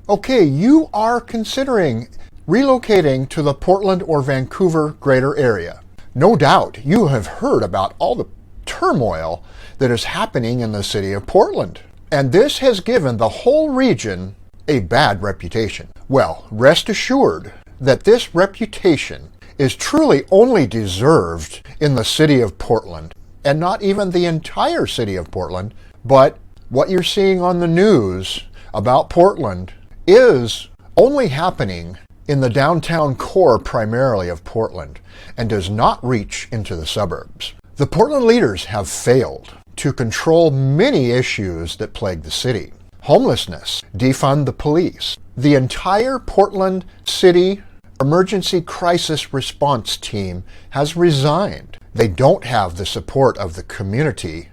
Okay, you are considering relocating to the Portland or Vancouver greater area. No doubt you have heard about all the turmoil that is happening in the city of Portland. And this has given the whole region a bad reputation. Well, rest assured that this reputation is truly only deserved in the city of Portland, and not even the entire city of Portland, but what you're seeing on the news about Portland is only happening in the downtown core primarily of Portland and does not reach into the suburbs. The Portland leaders have failed to control many issues that plague the city. Homelessness, defund the police. The entire Portland City Emergency Crisis Response Team has resigned. They don't have the support of the community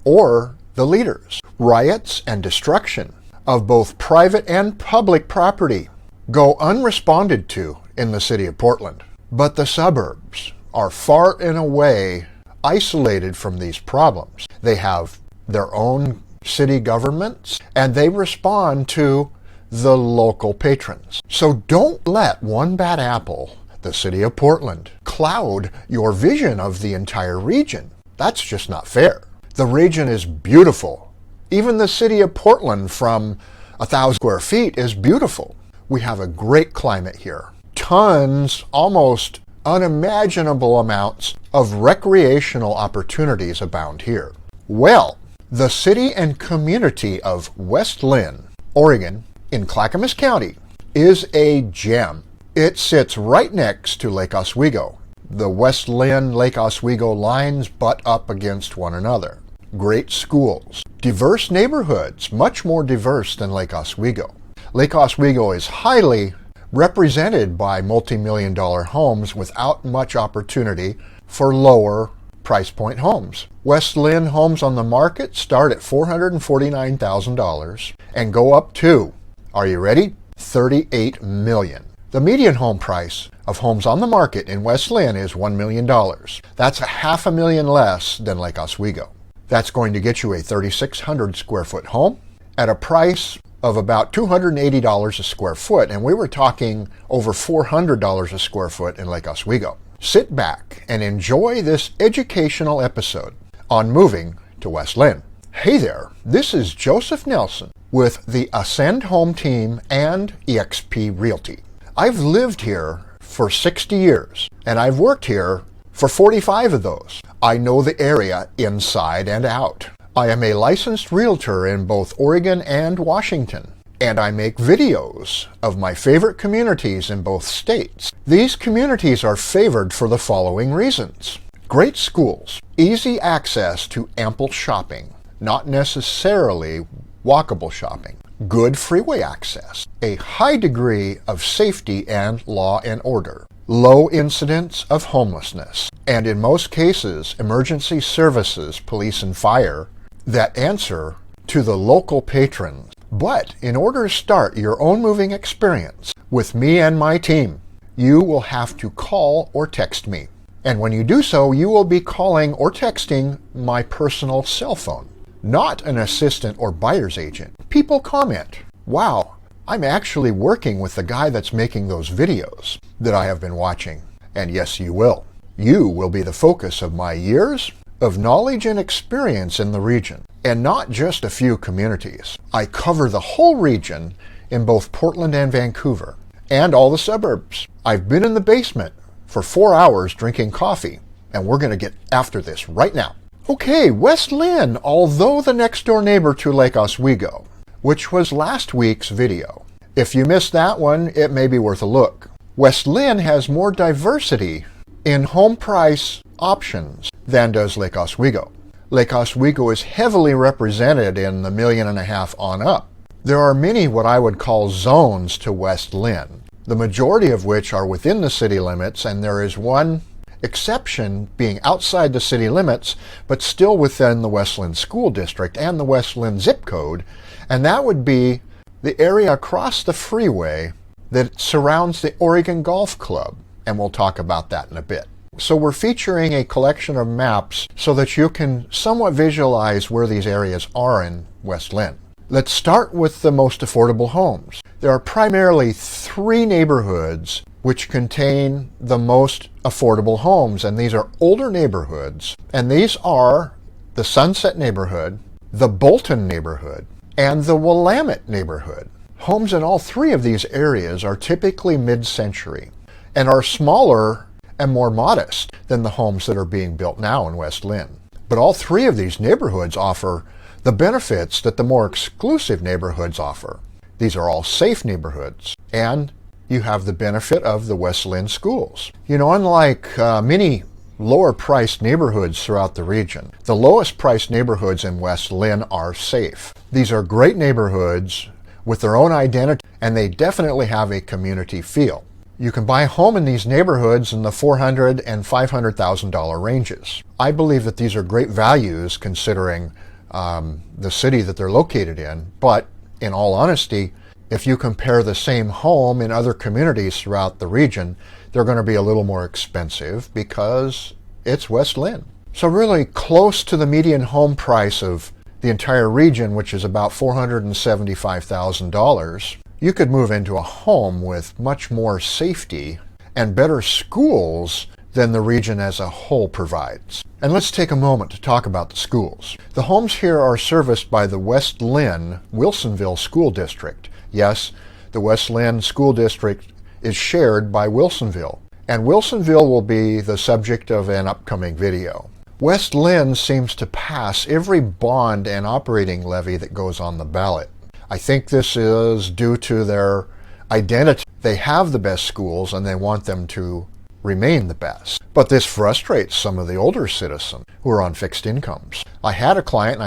or the leaders. Riots and destruction of both private and public property go unresponded to in the city of Portland. But the suburbs are far and away isolated from these problems. They have their own city governments and they respond to the local patrons. So don't let one bad apple, the city of Portland, cloud your vision of the entire region. That's just not fair. The region is beautiful. Even the city of Portland from 1,000 square feet is beautiful. We have a great climate here. Tons, almost unimaginable amounts of recreational opportunities abound here. Well, the city and community of West Linn, Oregon, in Clackamas County, is a gem. It sits right next to Lake Oswego. The West Linn-Lake Oswego lines butt up against one another. Great schools, diverse neighborhoods, much more diverse than Lake Oswego. Lake Oswego is highly represented by multi-million-dollar homes without much opportunity for lower price point homes. West Linn homes on the market start at $449,000 and go up to, are you ready? $38 million. The median home price of homes on the market in West Linn is $1 million. That's $500,000 less than Lake Oswego. That's going to get you a 3,600 square foot home at a price of about $280 a square foot, and we were talking over $400 a square foot in Lake Oswego. Sit back and enjoy this educational episode on moving to West Linn. Hey there, this is Joseph Nelson with the Ascend Home Team and eXp Realty. I've lived here for 60 years, and I've worked here for 45 of those. I know the area inside and out. I am a licensed realtor in both Oregon and Washington, and I make videos of my favorite communities in both states. These communities are favored for the following reasons: great schools, easy access to ample shopping, not necessarily walkable shopping, good freeway access, a high degree of safety and law and order, low incidence of homelessness, and in most cases, emergency services, police and fire, that answer to the local patrons. But in order to start your own moving experience with me and my team, you will have to call or text me. And when you do so, you will be calling or texting my personal cell phone, not an assistant or buyer's agent. People comment, wow, I'm actually working with the guy that's making those videos that I have been watching. And yes, you will. You will be the focus of my years of knowledge and experience in the region, and not just a few communities. I cover the whole region in both Portland and Vancouver, and all the suburbs. I've been in the basement for 4 hours drinking coffee, and we're going to get after this right now. Okay, West Linn, although the next door neighbor to Lake Oswego, which was last week's video. If you missed that one, it may be worth a look. West Linn has more diversity in home price options than does Lake Oswego. Lake Oswego is heavily represented in the $1.5 million on up. There are many what I would call zones to West Linn, the majority of which are within the city limits, and there is one exception being outside the city limits, but still within the West Linn School District and the West Linn zip code, and that would be the area across the freeway that surrounds the Oregon Golf Club, and we'll talk about that in a bit. So we're featuring a collection of maps so that you can somewhat visualize where these areas are in West Linn. Let's start with the most affordable homes. There are primarily three neighborhoods which contain the most affordable homes, and these are older neighborhoods, and these are the Sunset neighborhood, the Bolton neighborhood, and the Willamette neighborhood. Homes in all three of these areas are typically mid-century and are smaller and more modest than the homes that are being built now in West Linn. But all three of these neighborhoods offer the benefits that the more exclusive neighborhoods offer. These are all safe neighborhoods, and you have the benefit of the West Linn schools. You know, unlike many lower-priced neighborhoods throughout the region, the lowest-priced neighborhoods in West Linn are safe. These are great neighborhoods with their own identity, and they definitely have a community feel. You can buy a home in these neighborhoods in the $400,000 and $500,000 ranges. I believe that these are great values considering the city that they're located in, but in all honesty, if you compare the same home in other communities throughout the region, they're going to be a little more expensive because it's West Linn. So really close to the median home price of the entire region, which is about $475,000, you could move into a home with much more safety and better schools than the region as a whole provides. And let's take a moment to talk about the schools. The homes here are serviced by the West Linn Wilsonville School District. Yes, the West Linn School District is shared by Wilsonville, and Wilsonville will be the subject of an upcoming video. West Linn seems to pass every bond and operating levy that goes on the ballot. I think this is due to their identity. They have the best schools and they want them to remain the best. But this frustrates some of the older citizens who are on fixed incomes. I had a client,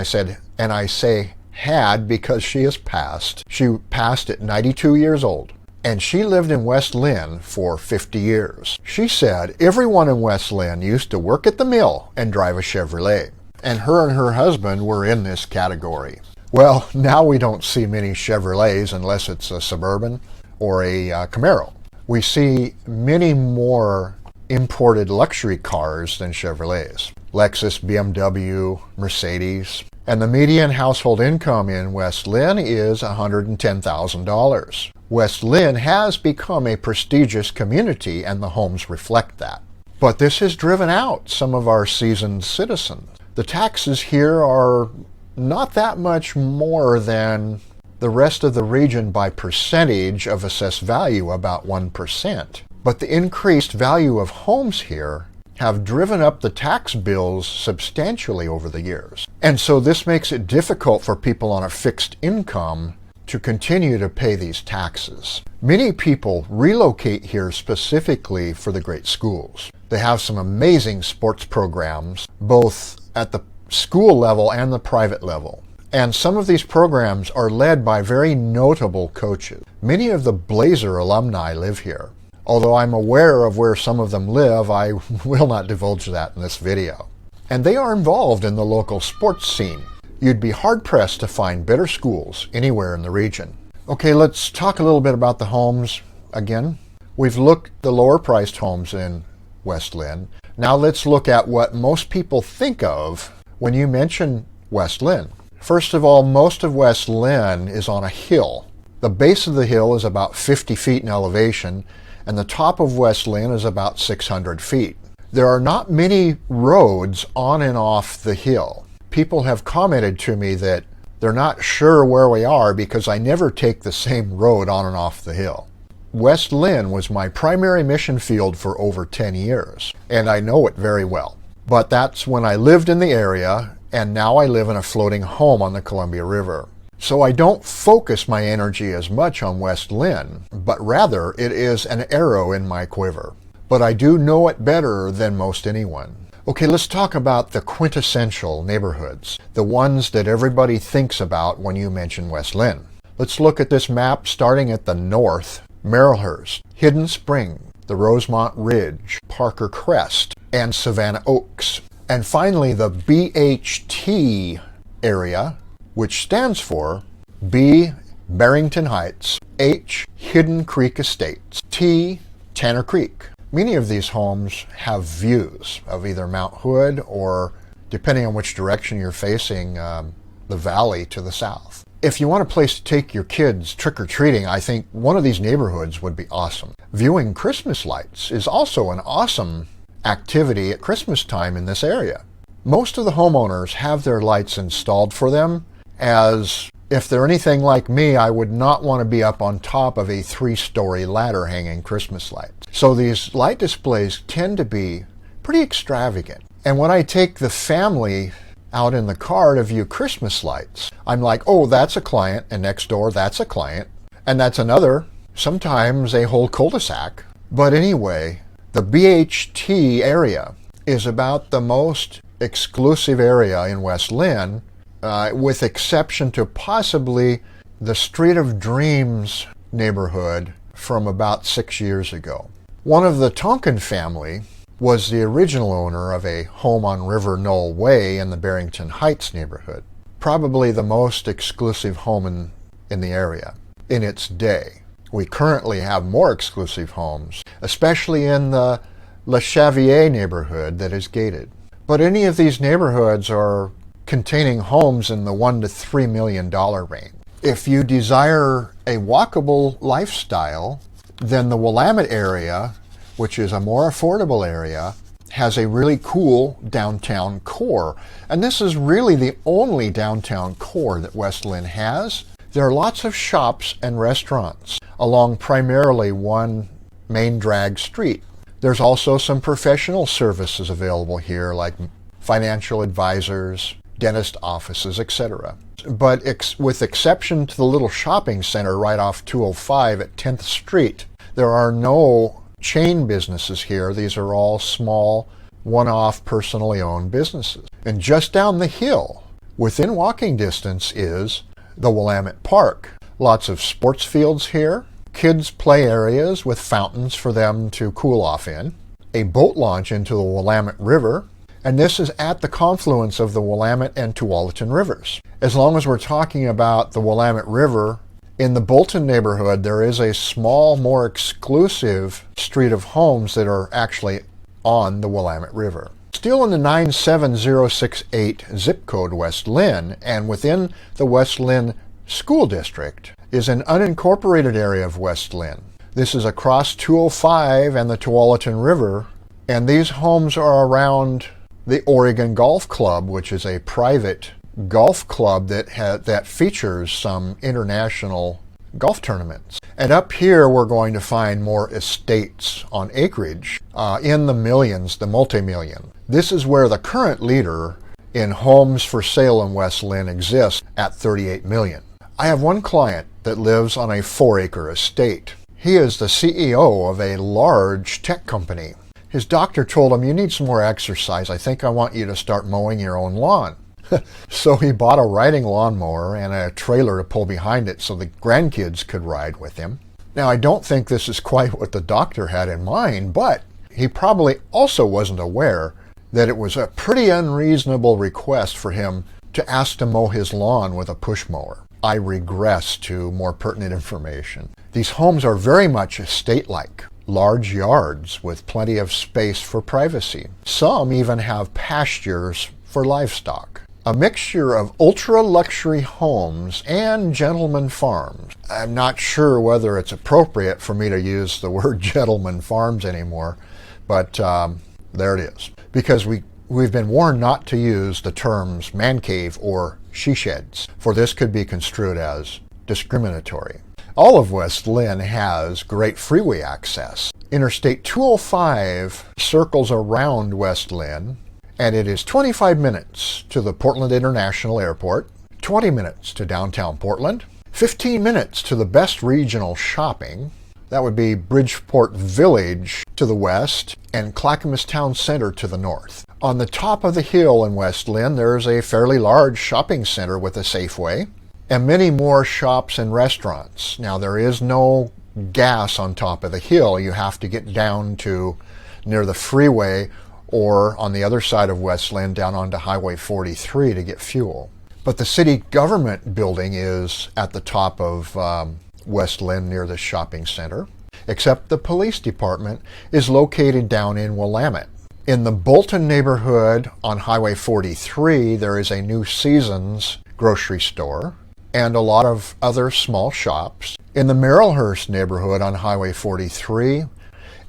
and I say had because she has passed. She passed at 92 years old, and she lived in West Linn for 50 years. She said everyone in West Linn used to work at the mill and drive a Chevrolet, and her husband were in this category. Well, now we don't see many Chevrolets unless it's a Suburban or a Camaro. We see many more imported luxury cars than Chevrolets. Lexus, BMW, Mercedes. And the median household income in West Linn is $110,000. West Linn has become a prestigious community, and the homes reflect that. But this has driven out some of our seasoned citizens. The taxes here are not that much more than the rest of the region by percentage of assessed value, about 1%. But the increased value of homes here have driven up the tax bills substantially over the years. And so this makes it difficult for people on a fixed income to continue to pay these taxes. Many people relocate here specifically for the great schools. They have some amazing sports programs, both at the school level and the private level. And some of these programs are led by very notable coaches. Many of the Blazer alumni live here. Although I'm aware of where some of them live, I will not divulge that in this video. And they are involved in the local sports scene. You'd be hard-pressed to find better schools anywhere in the region. Okay, let's talk a little bit about the homes again. We've looked at the lower-priced homes in West Linn. Now let's look at what most people think of when you mention West Linn. First of all, most of West Linn is on a hill. The base of the hill is about 50 feet in elevation, and the top of West Linn is about 600 feet. There are not many roads on and off the hill. People have commented to me that they're not sure where we are because I never take the same road on and off the hill. West Linn was my primary mission field for over 10 years, and I know it very well. But that's when I lived in the area, and now I live in a floating home on the Columbia River. So I don't focus my energy as much on West Linn, but rather it is an arrow in my quiver. But I do know it better than most anyone. Okay, let's talk about the quintessential neighborhoods, the ones that everybody thinks about when you mention West Linn. Let's look at this map starting at the north: Marylhurst, Hidden Spring, the Rosemont Ridge, Parker Crest, and Savannah Oaks. And finally, the BHT area, which stands for B, Barrington Heights, H, Hidden Creek Estates, T, Tanner Creek. Many of these homes have views of either Mount Hood or, depending on which direction you're facing, the valley to the south. if you want a place to take your kids trick-or-treating, I think one of these neighborhoods would be awesome. Viewing Christmas lights is also an awesome activity at Christmas time in this area. Most of the homeowners have their lights installed for them, as if they're anything like me, I would not want to be up on top of a 3-story ladder hanging Christmas lights. So these light displays tend to be pretty extravagant. And when I take the family out in the car to view Christmas lights, I'm like, oh, that's a client, and next door, that's a client, and that's another, sometimes a whole cul-de-sac. But anyway, the BHT area is about the most exclusive area in West Linn, with exception to possibly the Street of Dreams neighborhood from about 6 years ago. One of the Tonkin family was the original owner of a home on River Knoll Way in the Barrington Heights neighborhood, probably the most exclusive home in the area in its day. We currently have more exclusive homes, especially in the Le Chavier neighborhood that is gated. But any of these neighborhoods are containing homes in the $1 to $3 million range. If you desire a walkable lifestyle, then the Willamette area, which is a more affordable area, has a really cool downtown core. And this is really the only downtown core that West Linn has. There are lots of shops and restaurants along primarily one main drag street. There's also some professional services available here, like financial advisors, dentist offices, etc. But with exception to the little shopping center right off 205 at 10th Street, there are no chain businesses here. These are all small, one-off, personally owned businesses. And just down the hill, within walking distance, is the Willamette Park. Lots of sports fields here, kids' play areas with fountains for them to cool off in, a boat launch into the Willamette River, and this is at the confluence of the Willamette and Tualatin rivers. As long as we're talking about the Willamette River, in the Bolton neighborhood, there is a small, more exclusive street of homes that are actually on the Willamette River. Still in the 97068 zip code West Linn, and within the West Linn School District, is an unincorporated area of West Linn. This is across 205 and the Tualatin River, and these homes are around the Oregon Golf Club, which is a private golf club that features some international golf tournaments. And up here we're going to find more estates on acreage in the millions, the multi-million. This is where the current leader in homes for sale in West Linn exists at 38 million. I have one client that lives on a 4-acre estate. He is the CEO of a large tech company. His doctor told him, "You need some more exercise. I think I want you to start mowing your own lawn." So he bought a riding lawnmower and a trailer to pull behind it so the grandkids could ride with him. Now, I don't think this is quite what the doctor had in mind, but he probably also wasn't aware that it was a pretty unreasonable request for him to ask to mow his lawn with a push mower. I regress to more pertinent information. These homes are very much estate-like, large yards with plenty of space for privacy. Some even have pastures for livestock. A mixture of ultra-luxury homes and gentleman farms. I'm not sure whether it's appropriate for me to use the word gentleman farms anymore, but there it is. Because we've been warned not to use the terms man cave or she sheds, for this could be construed as discriminatory. All of West Linn has great freeway access. Interstate 205 circles around West Linn, and it is 25 minutes to the Portland International Airport, 20 minutes to downtown Portland, 15 minutes to the best regional shopping. That would be Bridgeport Village to the west and Clackamas Town Center to the north. On the top of the hill in West Linn, there's a fairly large shopping center with a Safeway and many more shops and restaurants. Now, there is no gas on top of the hill. You have to get down to near the freeway or on the other side of West Linn down onto Highway 43 to get fuel. But the city government building is at the top of West Linn near the shopping center, except the police department is located down in Willamette. In the Bolton neighborhood on Highway 43, there is a New Seasons grocery store. and a lot of other small shops. In the Merrillhurst neighborhood on Highway 43,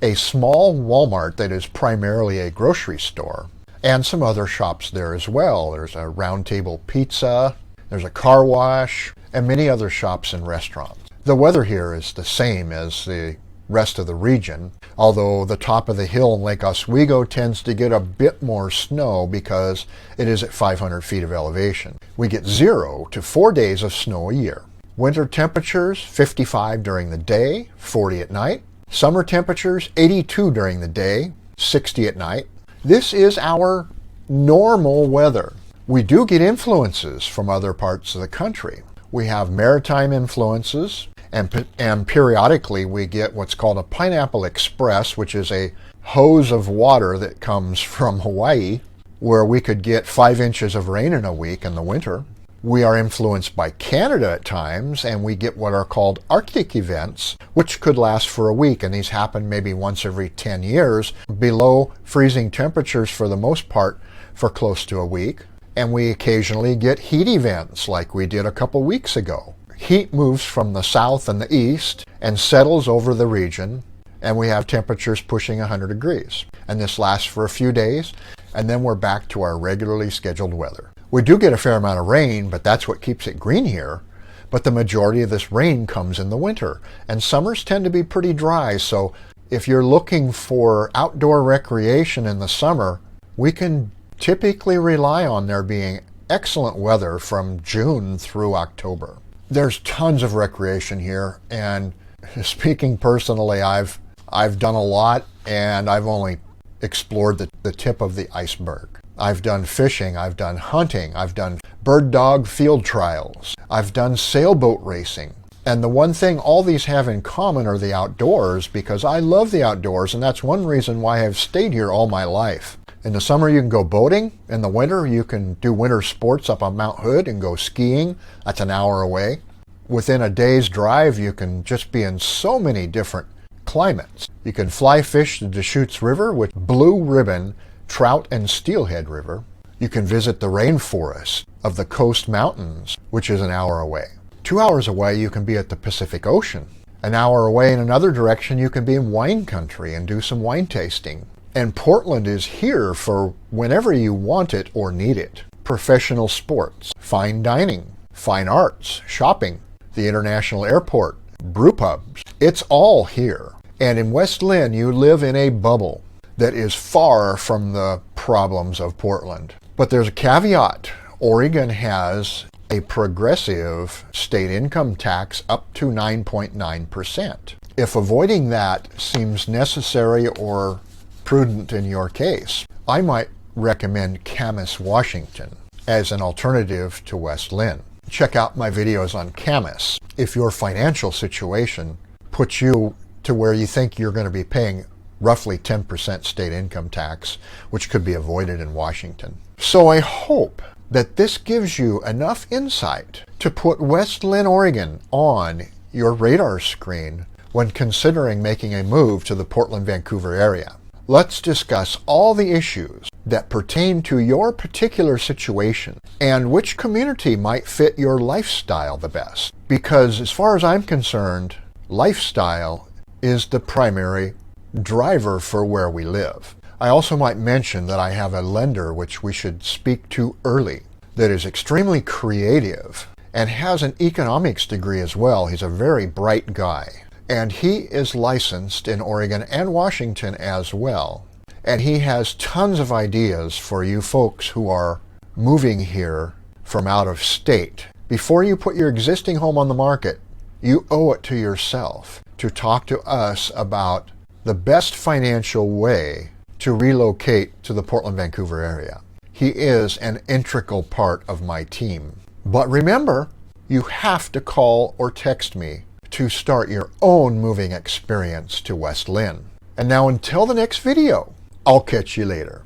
a small Walmart that is primarily a grocery store, and some other shops there as well. There's a Round Table Pizza, there's a car wash, and many other shops and restaurants. The weather here is the same as the rest of the region, although the top of the hill in Lake Oswego tends to get a bit more snow because it is at 500 feet of elevation. We get 0 to 4 days of snow a year. Winter temperatures, 55 during the day, 40 at night. Summer temperatures, 82 during the day, 60 at night. This is our normal weather. We do get influences from other parts of the country. We have maritime influences, and periodically we get what's called a pineapple express, which is a hose of water that comes from Hawaii, where we could get 5 inches of rain in a week in the winter. We are influenced by Canada at times, and we get what are called Arctic events, which could last for a week, and these happen maybe once every 10 years, below freezing temperatures for the most part for close to a week. And we occasionally get heat events like we did a couple weeks ago. Heat moves from the south and the east and settles over the region, and we have temperatures pushing 100 degrees. And this lasts for a few days, and then we're back to our regularly scheduled weather. We do get a fair amount of rain, but that's what keeps it green here. But the majority of this rain comes in the winter, and summers tend to be pretty dry. So if you're looking for outdoor recreation in the summer, we can typically rely on there being excellent weather from June through October. There's tons of recreation here, and speaking personally, I've done a lot, and I've only explored the tip of the iceberg. I've done fishing, I've done hunting, I've done bird dog field trials, I've done sailboat racing. And the one thing all these have in common are the outdoors, because I love the outdoors, and that's one reason why I've stayed here all my life. In the summer you can go boating, in the winter you can do winter sports up on Mount Hood and go skiing. That's an hour away. Within a day's drive you can just be in so many different climates. You can fly fish the Deschutes River with Blue Ribbon, Trout and Steelhead River. You can visit the rainforest of the Coast Mountains, which is an hour away. 2 hours away you can be at the Pacific Ocean. An hour away in another direction you can be in wine country and do some wine tasting. And Portland is here for whenever you want it or need it. Professional sports, fine dining, fine arts, shopping, the international airport, brew pubs. It's all here. And in West Linn, you live in a bubble that is far from the problems of Portland. But there's a caveat. Oregon has a progressive state income tax up to 9.9%. If avoiding that seems necessary or prudent in your case, I might recommend Camas, Washington as an alternative to West Linn. Check out my videos on Camas if your financial situation puts you to where you think you're going to be paying roughly 10% state income tax, which could be avoided in Washington. So I hope that this gives you enough insight to put West Linn, Oregon on your radar screen when considering making a move to the Portland-Vancouver area. Let's discuss all the issues that pertain to your particular situation and which community might fit your lifestyle the best. Because as far as I'm concerned, lifestyle is the primary driver for where we live. I also might mention that I have a lender which we should speak to early that is extremely creative and has an economics degree as well. He's a very bright guy. And he is licensed in Oregon and Washington as well. And he has tons of ideas for you folks who are moving here from out of state. Before you put your existing home on the market, you owe it to yourself to talk to us about the best financial way to relocate to the Portland-Vancouver area. He is an integral part of my team. But remember, you have to call or text me to start your own moving experience to West Linn. And now until the next video, I'll catch you later.